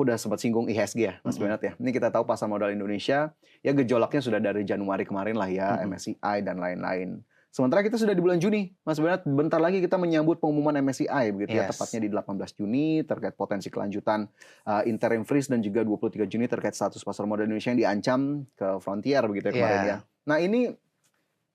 aku udah sempat singgung IHSG ya, Mas Bernard ya. Ini kita tahu pasar modal Indonesia, ya gejolaknya sudah dari Januari kemarin lah ya, MSCI dan lain-lain. Sementara kita sudah di bulan Juni, Mas Bernard, bentar lagi kita menyambut pengumuman MSCI begitu ya, Yes. tepatnya di 18 Juni terkait potensi kelanjutan interim freeze dan juga 23 Juni terkait status pasar modal Indonesia yang diancam ke frontier begitu ya kemarin ya. Nah ini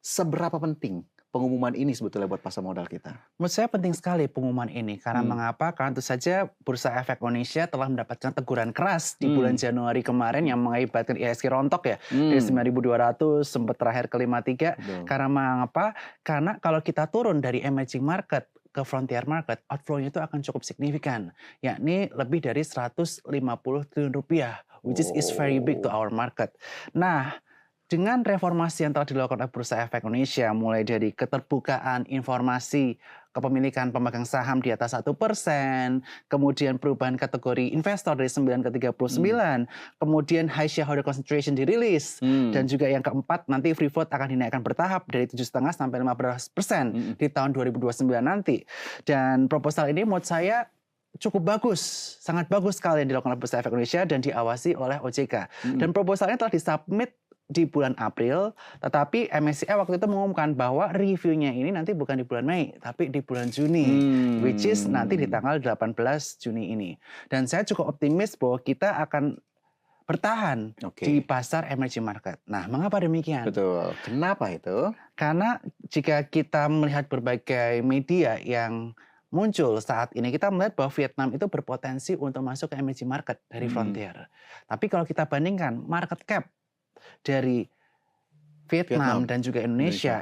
seberapa penting pengumuman ini sebetulnya buat pasar modal kita? Menurut saya penting sekali pengumuman ini. Karena mengapa? Karena tentu saja Bursa Efek Indonesia telah mendapatkan teguran keras di bulan Januari kemarin yang mengakibatkan IHSG rontok ya. Dari 9.200 sempat terakhir ke 53. Karena mengapa? Karena kalau kita turun dari emerging market ke frontier market, outflow-nya itu akan cukup signifikan. Yakni lebih dari 150 triliun rupiah. Which is very big to our market. Nah, dengan reformasi yang telah dilakukan oleh Bursa Efek Indonesia, mulai dari keterbukaan informasi kepemilikan pemegang saham di atas 1%, kemudian perubahan kategori investor dari 9 ke 39, kemudian high shareholder concentration dirilis, dan juga yang keempat nanti free float akan dinaikkan bertahap dari 7,5 sampai 15% di tahun 2029 nanti. Dan proposal ini menurut saya cukup bagus, sangat bagus sekali yang dilakukan oleh Bursa Efek Indonesia dan diawasi oleh OJK. Dan proposalnya telah disubmit di bulan April, tetapi MSCI waktu itu mengumumkan bahwa reviewnya ini nanti bukan di bulan Mei, tapi di bulan Juni, which is nanti di tanggal 18 Juni ini. Dan saya cukup optimis bahwa kita akan bertahan di pasar emerging market. Nah, mengapa demikian? Betul. Kenapa itu? Karena jika kita melihat berbagai media yang muncul saat ini, kita melihat bahwa Vietnam itu berpotensi untuk masuk ke emerging market dari frontier. Tapi kalau kita bandingkan market cap dari Vietnam dan juga Indonesia